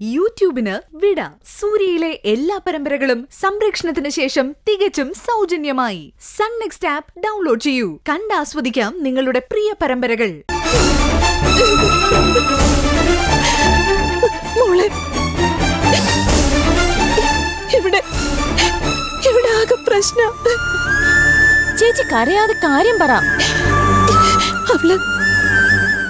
യൂട്യൂബിന് വിട. സൂര്യയിലെ എല്ലാ പരമ്പരകളും സംരക്ഷണത്തിന് ശേഷം തികച്ചും സൗജന്യമായി സൺ നെക്സ്റ്റ് ആപ്പ് ഡൗൺലോഡ് ചെയ്യൂ. കണ്ടാസ്വദിക്കാം നിങ്ങളുടെ പ്രിയ പരമ്പരകൾ. ഇവിടെ ആകെ പ്രശ്നം. ചേച്ചി കരയാതെ കാര്യം പറ.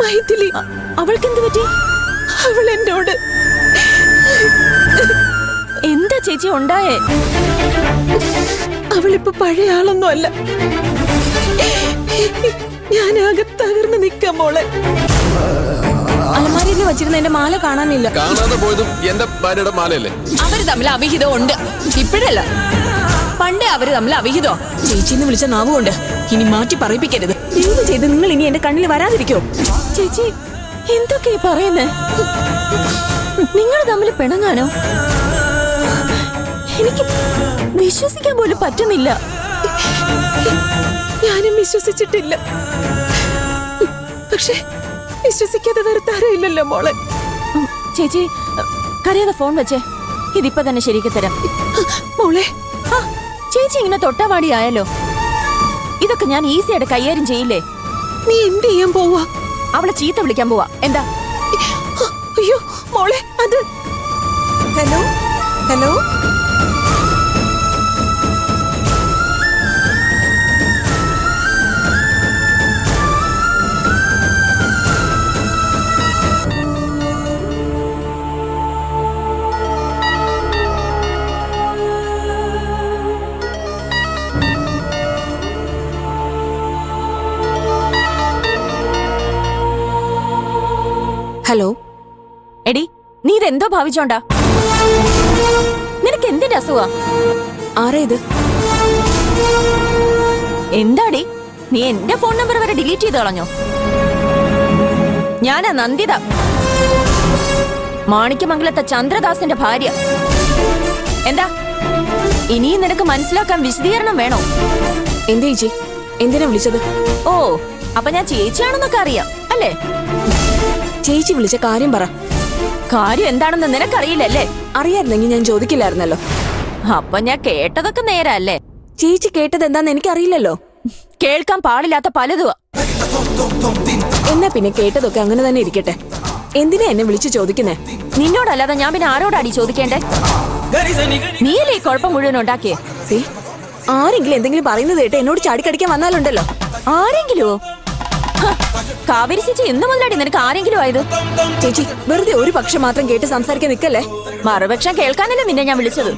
മൈഥിലി, അവൾക്കെന്ത് പറ്റി? അവൾ എന്നോട് എന്താ ചേച്ചി ഉണ്ടായേ? അവളിപ്പോ പഴയ ആളൊന്നും അല്ല. ഞാനാകെ തകർന്ന് നിക്കാം മോളെ. അലമാരിയിൽ വെച്ചിരുന്ന എന്റെ മാല കാണാനില്ല. കാണാതെ പോയതും എന്റെ ഭാര്യയുടെ മാലയല്ലേ? അവര് തമ്മിൽ അവിഹിതം ഉണ്ട്. ഇപ്പോഴല്ല, പണ്ടേ അവര് തമ്മിൽ അവിഹിതോ. ചേച്ചിന്ന് വിളിച്ച നാവുകൊണ്ട് ഇനി മാറ്റി പറയിപ്പിക്കരുത്. എന്ത് ചെയ്ത് നിങ്ങൾ ഇനി എന്റെ കണ്ണിൽ വരാതിരിക്കോ? ചേച്ചി എന്തൊക്കെയാ പറയുന്നേ? നിങ്ങൾ തമ്മിൽ പിണങ്ങാനോ? എനിക്ക് വിശ്വസിക്കാൻ പോലും പറ്റുന്നില്ല. ഞാനും വിശ്വസിച്ചിട്ടില്ല. പക്ഷെ വിശ്വസിക്കാതെ വരുത്താറില്ലല്ലോ മോളെ. ചേച്ചി കരയാതെ ഫോൺ വെച്ചേ. ഇതിപ്പോ തന്നെ ശരിക്ക് തരാം മോളെ. ചേച്ചി ഇങ്ങനെ തൊട്ടാവാടിയായല്ലോ. ഇതൊക്കെ ഞാൻ ഈസിയായിട്ട് കൈകാര്യം ചെയ്യില്ലേ? നീ എന്ത് ചെയ്യാൻ പോവാ? അവളെ ചീത്ത വിളിക്കാൻ പോവാ. എന്താ? അയ്യോ മോളെ, അത് ഹലോ ഹലോ. ഹലോ എടി, നീ ഇതെന്തോ ഭാവിച്ചോണ്ടാ? നിനക്ക് എന്തിന്റെ അസുഖാ? ആരാ ഇത്? എന്താടി, നീ എന്റെ ഫോൺ നമ്പർ വരെ ഡിലീറ്റ് ചെയ്ത് കളഞ്ഞോ? ഞാനാ നന്ദിത, മാണിക്യമംഗലത്തെ ചന്ദ്രദാസിന്റെ ഭാര്യ. എന്താ ഇനിയും നിനക്ക് മനസ്സിലാക്കാൻ വിശദീകരണം വേണോ? എന്താ ചേച്ചി, എന്തിനാ വിളിച്ചത്? ഓ, അപ്പൊ ഞാൻ ചേച്ചിയാണെന്നൊക്കെ അറിയാം അല്ലേ? ചേച്ചി വിളിച്ച കാര്യം പറ. കാര്യം എന്താണെന്ന് നിനക്കറിയില്ലല്ലേ? അറിയായിരുന്നെങ്കിൽ ഞാൻ ചോദിക്കില്ലായിരുന്നല്ലോ. അപ്പൊ ഞാൻ കേട്ടതൊക്കെ നേരല്ലേ? ചേച്ചി കേട്ടത് എന്താന്ന് എനിക്കറിയില്ലല്ലോ. കേൾക്കാൻ പാടില്ലാത്ത പലതുവാ. എന്നാ പിന്നെ കേട്ടതൊക്കെ അങ്ങനെ തന്നെ ഇരിക്കട്ടെ. എന്തിനാ എന്നെ വിളിച്ചു ചോദിക്കുന്നേ? നിന്നോടല്ലാതെ ഞാൻ പിന്നെ ആരോടാടി ചോദിക്കേണ്ടേ? നീയല്ലേ ഈ കുഴപ്പം മുഴുവൻ ഉണ്ടാക്കിയേ? ആരെങ്കിലും എന്തെങ്കിലും പറയുന്നത് കേട്ട് എന്നോട് ചാടിക്കടിക്കാൻ വന്നാലുണ്ടല്ലോ. ആരെങ്കിലുമോ? കാവേരി ചേച്ചി എന്ന് മുതലാടി നിനക്ക് ആരെങ്കിലും ആയത്? ചേച്ചി വെറുതെ ഒരു പക്ഷം മാത്രം കേട്ട് സംസാരിക്കാൻ നിൽക്കല്ലേ. മറുപക്ഷം കേൾക്കാനല്ലേ നിന്നെ ഞാൻ വിളിച്ചത്.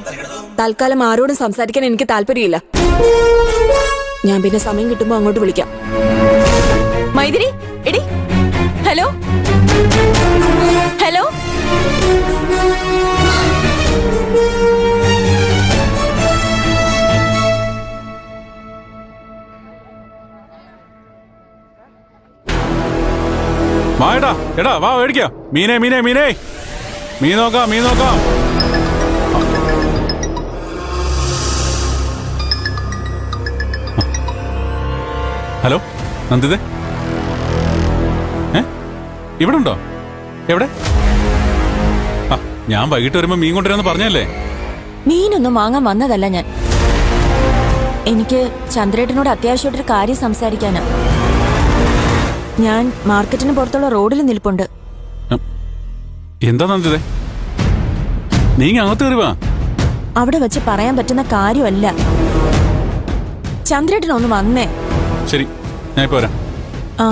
തൽക്കാലം ആരോടും സംസാരിക്കാൻ എനിക്ക് താല്പര്യമില്ല. ഞാൻ പിന്നെ സമയം കിട്ടുമ്പോ അങ്ങോട്ട് വിളിക്കാം. മൈഥിലി, എടി, ഹലോ ഹലോ. വാടാ, എടാ വാ മേടിക്കാം. മീനേ മീനേ മീനേ, മീൻ നോക്കാം മീൻ നോക്കാം. ഹലോ നന്ദിതേ, ഇവിടെ ഉണ്ടോ? എവിടെ? ഞാൻ വൈകിട്ട് വരുമ്പോ മീൻ കൊണ്ടുവരാന്ന് പറഞ്ഞല്ലേ? മീനൊന്നും വാങ്ങാൻ വന്നതല്ല ഞാൻ. എനിക്ക് ചന്ദ്രേട്ടനോട് അത്യാവശ്യമായിട്ടൊരു കാര്യം സംസാരിക്കാനാ. ഞാൻ മാർക്കറ്റിന് പുറത്തുള്ള റോഡിൽ നിൽപ്പുണ്ട്. എന്താ നന്ദിതേ, നീ അകത്ത് കയറി വാ. അവിടെ വെച്ച് പറയാൻ പറ്റുന്ന കാര്യമല്ല. ചന്ദ്രേട്ടനൊന്ന് വന്നേ. ശരി, ഞാൻ ഇപ്പൊ വരാം. ആ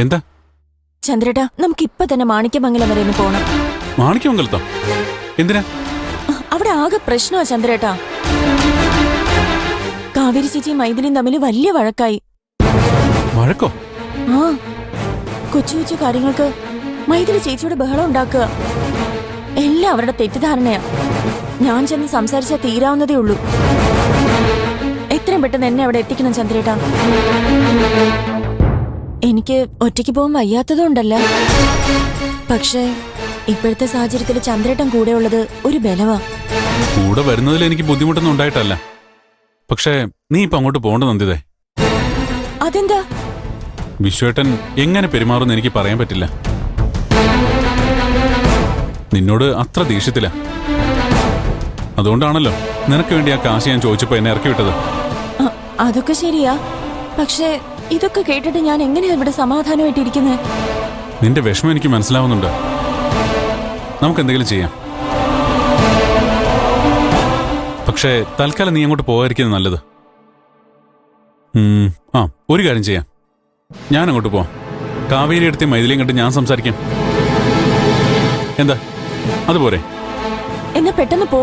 എന്താ ചന്ദ്രേട്ടാ, നമുക്ക് ഇപ്പൊ തന്നെ മാണിക്യമംഗലം വരെ ഒന്ന് പോണം. മാണിക്യമംഗലത്തോ? എന്തിനാ? അവിടെ ആകെ പ്രശ്നമാ ചന്ദ്രേട്ടാ. കാവേരി ചേച്ചിയും മൈഥിലിയും തമ്മിൽ വലിയ വഴക്കായി. വഴക്കോ? ആ, കൊച്ചു കൊച്ചു കാര്യങ്ങൾക്ക് മൈഥിലി ചേച്ചിയുടെ ബഹളം ഉണ്ടാക്കുക. എല്ലാം അവരുടെ തെറ്റിദ്ധാരണയാ. ഞാൻ ചെന്ന് സംസാരിച്ചാൽ തീരാവുന്നതേ ഉള്ളൂ. എത്രയും പെട്ടെന്ന് എന്നെ അവിടെ എത്തിക്കണം ചന്ദ്രേട്ടാ. എനിക്ക് ഒറ്റയ്ക്ക് പോകാൻ വയ്യാത്തതുകൊണ്ടല്ല. പക്ഷേ ഇപ്പോഴത്തെ സാഹചര്യത്തിൽ ചന്ദ്രേട്ടൻ കൂടെ ഉള്ളത് ഒരു ബലവാ. കൂടെ വരുന്നതിൽ എനിക്ക് ബുദ്ധിമുട്ടൊന്നും ഉണ്ടായിട്ടല്ല. പക്ഷേ നീ ഇപ്പൊ അങ്ങോട്ട് പോകണ്ട നന്ദിതേ. അതെന്താ? വിശ്വേട്ടൻ എങ്ങനെ പെരുമാറുമെന്ന് എനിക്ക് പറയാൻ പറ്റില്ല. നിന്നോട് അത്ര ദേഷ്യത്തില. അതുകൊണ്ടാണല്ലോ നിനക്ക് വേണ്ടി ആ കാശ് ഞാൻ ചോദിച്ചപ്പോ എന്നെ ഇറക്കി വിട്ടത്. അതൊക്കെ ശരിയാ. പക്ഷേ ഇതൊക്കെ കേട്ടിട്ട് ഞാൻ എങ്ങനെയാ ഇവിടെ സമാധാനമായിട്ടിരിക്കുന്നത്? നിന്റെ വിഷമം എനിക്ക് മനസ്സിലാവുന്നുണ്ട്. നമുക്ക് എന്തെങ്കിലും ചെയ്യാം. പക്ഷേ തൽക്കാലം നീ അങ്ങോട്ട് പോകാതിരിക്കുന്നത് നല്ലത്. ഒരു കാര്യം ചെയ്യാം. ഞാൻ അങ്ങോട്ട് പോവാം. കാവേരി എടുത്ത് മൈഥിലിയും കണ്ട് ഞാൻ സംസാരിക്കാം. എന്താ, അതുപോരെ? എന്നാ പെട്ടെന്ന് പോ.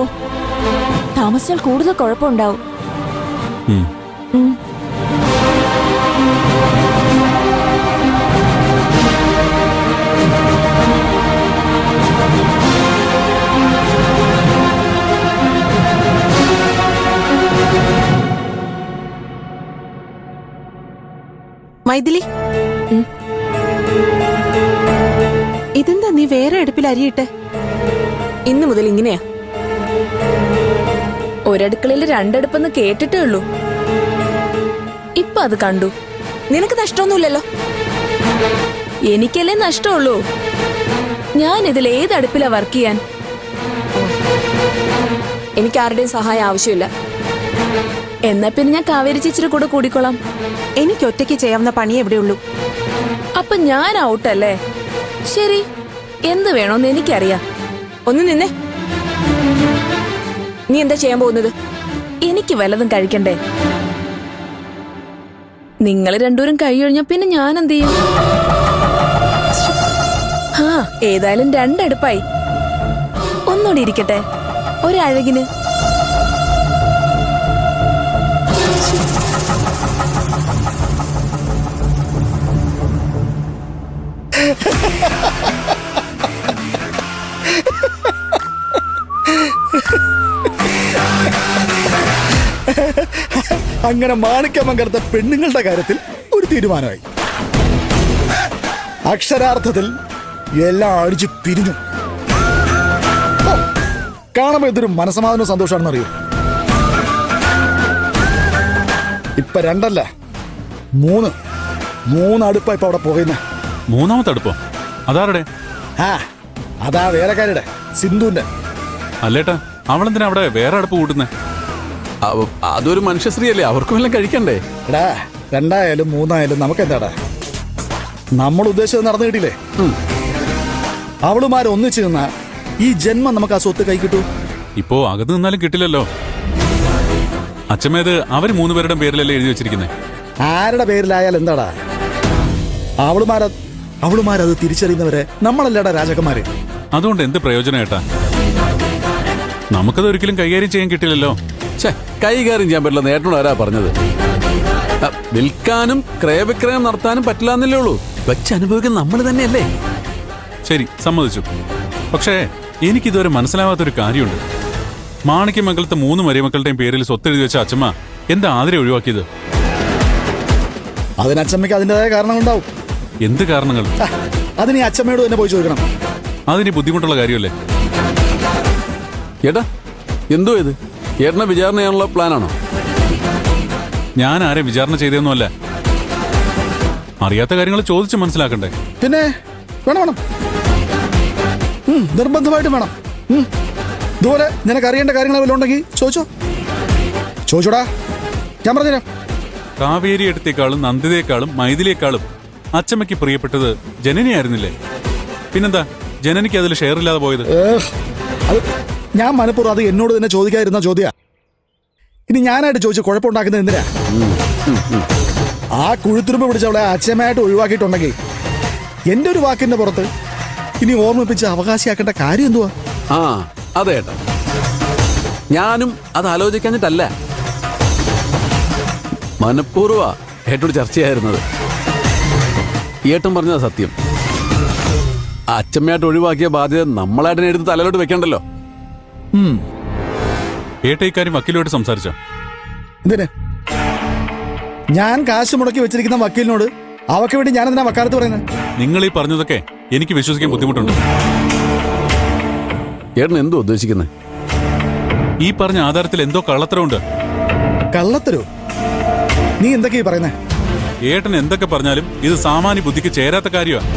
താമസിച്ചാൽ കൂടുതൽ കുഴപ്പമുണ്ടാവും. മൈഥിലി, ഇതെന്താ നീ വേറെ അടുപ്പിൽ അരിയിട്ടെ? ഇന്നു മുതൽ ഇങ്ങനെയാ. ഒരടുക്കളയിൽ രണ്ടടുപ്പെന്ന് കേട്ടിട്ടേ ഉള്ളൂ. ഇപ്പൊ അത് കണ്ടു. നിനക്ക് നഷ്ടമൊന്നുമില്ലല്ലോ. എനിക്കല്ലേ നഷ്ടമുള്ളൂ. ഞാൻ ഇതിൽ ഏത് അടുപ്പിലാ വർക്ക് ചെയ്യാൻ? എനിക്ക് ആരുടെയും സഹായം ആവശ്യമില്ല. എന്നാ പിന്നെ ഞാൻ കാവേരി ചേച്ചിയുടെ കൂടെ കൂടിക്കോളാം. എനിക്ക് ഒറ്റയ്ക്ക് ചെയ്യാവുന്ന പണി എവിടെയുള്ളൂ. അപ്പൊ ഞാൻ ഔട്ടല്ലേ? ശരി, എന്ത് വേണോന്ന് എനിക്കറിയാം. ഒന്ന് നിന്നെ. നീ എന്താ ചെയ്യാൻ പോകുന്നത്? എനിക്ക് വല്ലതും കഴിക്കണ്ടേ? നിങ്ങൾ രണ്ടുപേരും കൈ കഴിഞ്ഞാ പിന്നെ ഞാൻ എന്ത് ചെയ്യും? ഏതായാലും രണ്ടടുപ്പായി. ഒന്നുകൂടി ഇരിക്കട്ടെ, ഒരഴകിന്. അങ്ങനെ മാണിക്യമംഗലത്തെ പെണ്ണുങ്ങളുടെ കാര്യത്തിൽ ഒരു തീരുമാനമായി. അക്ഷരാർത്ഥത്തിൽ എല്ലാം അടിച്ചു പിരിഞ്ഞു. കാണുമ്പോ ഇതൊരു മനസമാധാനവും സന്തോഷമാണെന്ന് അറിയൂ. ഇപ്പൊ രണ്ടല്ല, മൂന്ന് അടുപ്പാ ഇപ്പൊ അവിടെ പോകുന്ന. മൂന്നാമത്തെ അടുപ്പോ? അതാരുടെ? അതാ വേലക്കാരുടെ, സിന്ധുവിന്റെ. അല്ലേട്ടാ, അവളെന്തിനാ അവിടെ വേറെ അടുപ്പ് കൂട്ടുന്നേ? അതൊരു മനുഷ്യശ്രീയല്ലേ, അവർക്കും എല്ലാം കഴിക്കണ്ടേ? എടാ, രണ്ടായാലും മൂന്നായാലും നമുക്കെന്താടാ? നമ്മൾ ഉദ്ദേശിച്ചത് നടന്നു കിട്ടിയില്ലേ? അവളുമാരെ ഒന്നിച്ചു നിന്നാ ഈ ജന്മം നമുക്ക് ആ സ്വത്ത് കൈ കിട്ടൂ. ഇപ്പോ അകത്ത് നിന്നാലും കിട്ടില്ലല്ലോ. അച്ഛമ്മേത് അവര് മൂന്നുപേരുടെ പേരിലല്ലേ എഴുതി വെച്ചിരിക്കുന്നേ. ആരുടെ പേരിലായാൽ എന്താടാ? അവളുമാരത് തിരിച്ചറിയുന്നവരെ നമ്മളല്ലേടാ രാജാക്കന്മാര്. അതുകൊണ്ട് എന്ത് പ്രയോജനം ഏട്ടാ? നമുക്കത് ഒരിക്കലും കൈകാര്യം ചെയ്യാൻ കിട്ടില്ലല്ലോ. കൈകാര്യം ചെയ്യാൻ പറ്റില്ല നേട്ടനോട് ആരാ പറഞ്ഞത്? വിൽക്കാനും ക്രയവിക്രയം നടത്താനും പറ്റില്ല എന്നല്ലേ ഉള്ളൂ. വെച്ചനുഭവിക്കുന്ന നമ്മൾ തന്നെയല്ലേ. ശരി, സമ്മതിച്ചു. പക്ഷേ എനിക്കിതുവരെ മനസ്സിലാവാത്തൊരു കാര്യമുണ്ട്. മാണിക്യമംഗലത്തെ 3 മരുമക്കളുടെയും പേരിൽ സ്വത്ത് എഴുതി വെച്ച അച്ഛമ്മ എന്താ ആതിരെ ഒഴിവാക്കിയത്? അതിനച്ഛമ്മയ്ക്ക് അതിൻ്റെതായ കാരണങ്ങളുണ്ടാവും. എന്ത് കാരണങ്ങൾ? അതിന് ഈ അച്ഛമ്മയോട് തന്നെ പോയി ചോദിക്കണം. അതിന് ബുദ്ധിമുട്ടുള്ള കാര്യമല്ലേ? ഏട്ടാ, എന്തോ ഇത്? ഏട്ടനെ വിചാരണ ചെയ്യാനുള്ള പ്ലാനാണോ? ഞാൻ ആരെ വിചാരണ ചെയ്തതൊന്നുമല്ല. അറിയാത്ത കാര്യങ്ങൾ ചോദിച്ച് മനസ്സിലാക്കണ്ടേ? പിന്നെ വേണം, നിർബന്ധമായിട്ടും വേണം. ഇതുപോലെ നിനക്ക് അറിയേണ്ട കാര്യങ്ങൾ വല്ലതും ഉണ്ടെങ്കിൽ ചോദിച്ചോടാ, ഞാൻ പറഞ്ഞുതരാം. കാവേരി എടുത്തേക്കാളും നന്ദിതയെക്കാളും മൈഥിലിയേക്കാളും അച്ചമ്മയ്ക്ക് പ്രിയപ്പെട്ടത് ജനനിയായിരുന്നില്ലേ? പിന്നെന്താ ജനനിക്ക് അതിൽ ഷെയർ ഇല്ലാതെ പോയത്? ഞാൻ മനഃപൂർവ്വം അത് എന്നോട് തന്നെ ചോദിക്കാതിരുന്ന ചോദ്യ. ഇനി ഞാനായിട്ട് ചോദിച്ച് കുഴപ്പമുണ്ടാക്കുന്നത് എന്തിനാ? ആ കുഴുത്തുരുമ്പ് പിടിച്ചവളെ അച്ഛമ്മയായിട്ട് ഒഴിവാക്കിയിട്ടുണ്ടെങ്കിൽ എന്റെ ഒരു വാക്കിന്റെ പുറത്ത് ഇനി ഓർമ്മിപ്പിച്ച് അവകാശിയാക്കേണ്ട കാര്യം എന്തുവാ? അതെ ഏട്ടാ, ഞാനും അത് ആലോചിക്കാഞ്ഞിട്ടല്ല, മനഃപൂർവ്വ ഏട്ടോട് ചർച്ചയായിരുന്നത്. ഏട്ടൻ പറഞ്ഞതാ സത്യം. അച്ഛമ്മയായിട്ട് ഒഴിവാക്കിയ ബാധ്യത നമ്മളായിട്ട് എടുത്ത് തലയിലോട്ട് വെക്കണ്ടല്ലോ. ഏട്ട ഇക്കാര്യം വക്കീലോട്ട് സംസാരിച്ചോ? എന്തിന്? ഞാൻ കാശ് മുടക്കി വെച്ചിരിക്കുന്ന വക്കീലിനോട് അവക്ക് വേണ്ടി ഞാൻ എന്തിനാ വക്കാലത്ത് പറയുന്നത്? നിങ്ങൾ ഈ പറഞ്ഞതൊക്കെ എനിക്ക് വിശ്വസിക്കാൻ ബുദ്ധിമുട്ടുണ്ട്. ഏട്ടൻ എന്തോ ഉദ്ദേശിക്കുന്നത്? ഈ പറഞ്ഞ ആധാരത്തിൽ എന്തോ കള്ളത്തരമുണ്ട്. കള്ളത്തരോ? നീ എന്തൊക്കെയാ പറയുന്നേ? ഏട്ടൻ എന്തൊക്കെ പറഞ്ഞാലും ഇത് സാമാന്യ ബുദ്ധിക്ക് ചേരാത്ത കാര്യമാണ്.